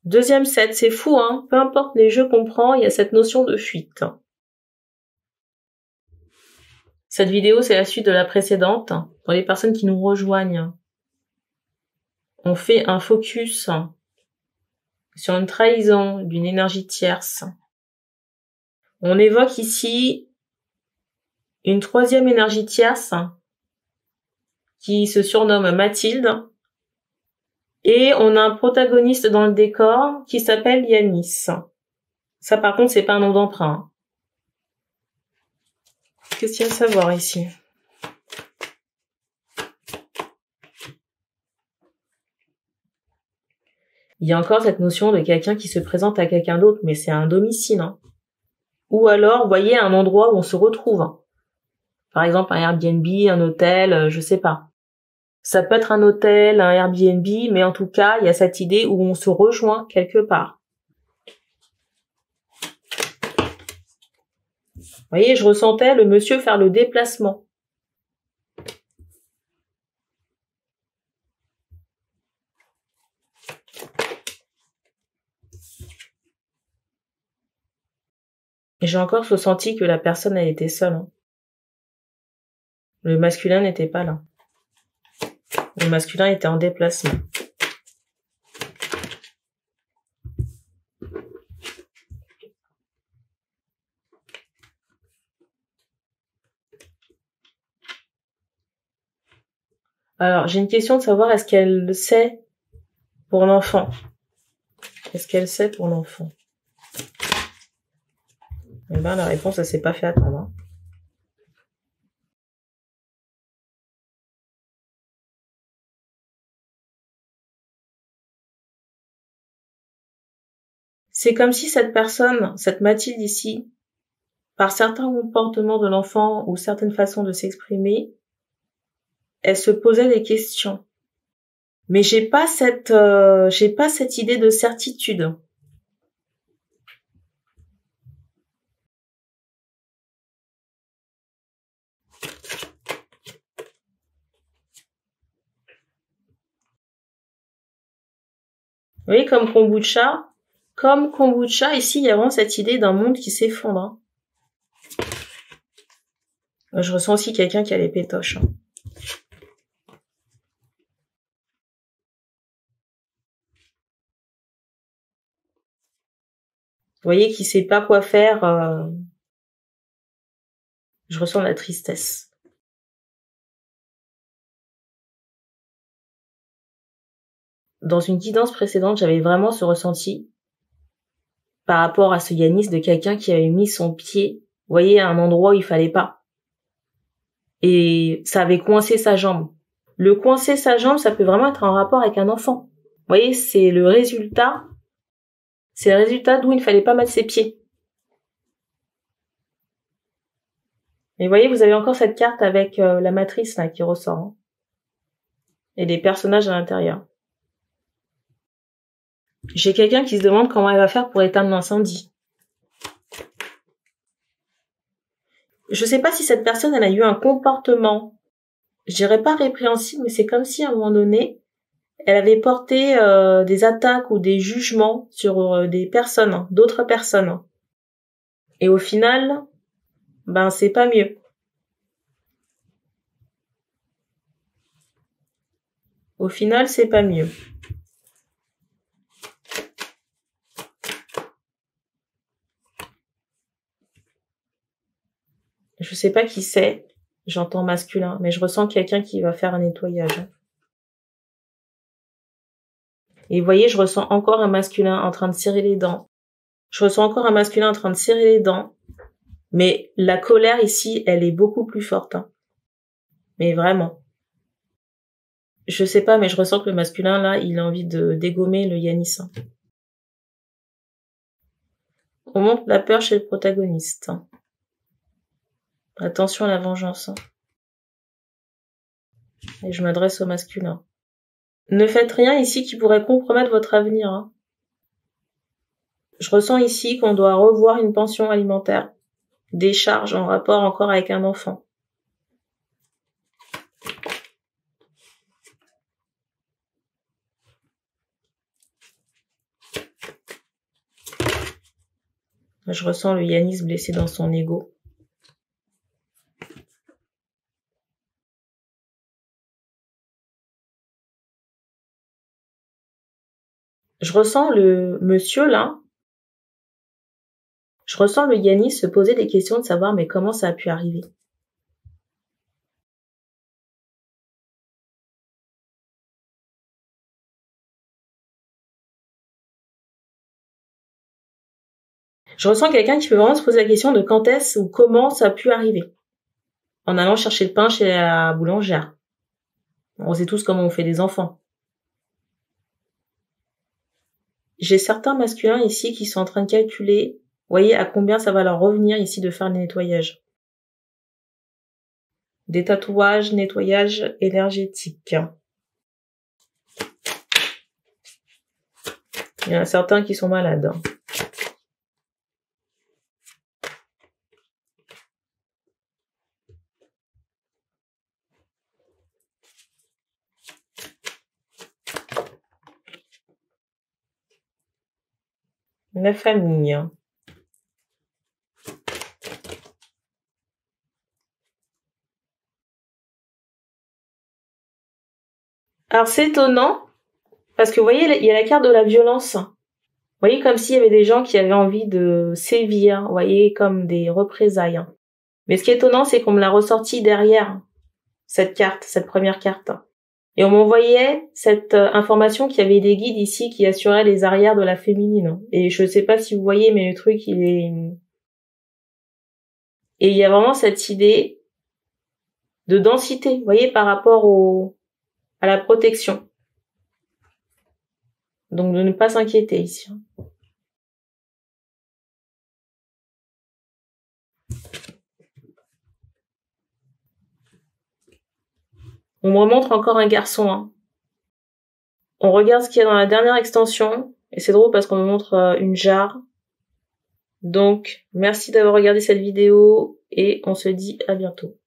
Deuxième set, c'est fou, hein. Peu importe les jeux qu'on prend, il y a cette notion de fuite. Cette vidéo, c'est la suite de la précédente. Pour les personnes qui nous rejoignent, on fait un focus sur une trahison d'une énergie tierce. On évoque ici une troisième énergie tierce qui se surnomme Mathilde. Et on a un protagoniste dans le décor qui s'appelle Yanis. Ça, par contre, c'est pas un nom d'emprunt. Qu'est-ce qu'il y a à savoir ici? Il y a encore cette notion de quelqu'un qui se présente à quelqu'un d'autre, mais c'est un domicile. Hein. Ou alors, vous voyez, un endroit où on se retrouve. Hein. Par exemple, un Airbnb, un hôtel, je sais pas. Ça peut être un hôtel, un Airbnb, mais en tout cas, il y a cette idée où on se rejoint quelque part. Vous voyez, je ressentais le monsieur faire le déplacement. Et j'ai encore ressenti que la personne, elle était seule. Hein. Le masculin n'était pas là. Le masculin était en déplacement. Alors, j'ai une question de savoir, est-ce qu'elle le sait pour l'enfant? Est-ce qu'elle sait pour l'enfant? Eh ben, la réponse, elle s'est pas fait attendre. Hein. C'est comme si cette personne, cette Mathilde ici, par certains comportements de l'enfant ou certaines façons de s'exprimer, elle se posait des questions. Mais j'ai pas cette idée de certitude. Vous voyez, comme kombucha, ici, il y a vraiment cette idée d'un monde qui s'effondre. Hein. Je ressens aussi quelqu'un qui a les pétoches. Hein. Vous voyez, qui sait pas quoi faire. Je ressens la tristesse. Dans une guidance précédente, j'avais vraiment ce ressenti par rapport à ce Yanis de quelqu'un qui avait mis son pied, vous voyez, à un endroit où il fallait pas. Et ça avait coincé sa jambe. Le coincer sa jambe, ça peut vraiment être en rapport avec un enfant. Vous voyez, c'est le résultat d'où il ne fallait pas mettre ses pieds. Et vous voyez, vous avez encore cette carte avec la matrice là qui ressort. Hein, et des personnages à l'intérieur. J'ai quelqu'un qui se demande comment elle va faire pour éteindre l'incendie. Je sais pas si cette personne, elle a eu un comportement, je dirais pas répréhensible, mais c'est comme si à un moment donné, elle avait porté des attaques ou des jugements sur des personnes, hein, d'autres personnes. Hein. Et au final, ben c'est pas mieux. Au final, c'est pas mieux. Je sais pas qui c'est, j'entends masculin, mais je ressens quelqu'un qui va faire un nettoyage. Et vous voyez, je ressens encore un masculin en train de serrer les dents. Je ressens encore un masculin en train de serrer les dents. Mais la colère ici, elle est beaucoup plus forte. Hein. Mais vraiment. Je sais pas, mais je ressens que le masculin, là, il a envie de dégommer le Yanis. Hein. On montre la peur chez le protagoniste. Hein. Attention à la vengeance. Hein. Et je m'adresse au masculin. Ne faites rien ici qui pourrait compromettre votre avenir. Hein. Je ressens ici qu'on doit revoir une pension alimentaire. Des charges en rapport encore avec un enfant. Je ressens le Yanis blessé dans son ego. Je ressens le monsieur là. Je ressens le Yanis se poser des questions de savoir mais comment ça a pu arriver. Je ressens quelqu'un qui peut vraiment se poser la question de quand est-ce ou comment ça a pu arriver. En allant chercher le pain chez la boulangère. On sait tous comment on fait des enfants. J'ai certains masculins ici qui sont en train de calculer, voyez à combien ça va leur revenir ici de faire le nettoyage. Des tatouages, nettoyage énergétique. Il y en a certains qui sont malades. La famille. Alors c'est étonnant, parce que vous voyez, il y a la carte de la violence. Vous voyez, comme s'il y avait des gens qui avaient envie de sévir, vous voyez, comme des représailles. Mais ce qui est étonnant, c'est qu'on me l'a ressorti derrière cette carte, cette première carte. Et on m'envoyait cette information qu'il y avait des guides ici qui assuraient les arrières de la féminine. Et je sais pas si vous voyez, mais le truc, il est... Et il y a vraiment cette idée de densité, vous voyez, par rapport à la protection. Donc de ne pas s'inquiéter ici. On me remontre encore un garçon. Hein. On regarde ce qu'il y a dans la dernière extension. Et c'est drôle parce qu'on me montre une jarre. Donc, merci d'avoir regardé cette vidéo et on se dit à bientôt.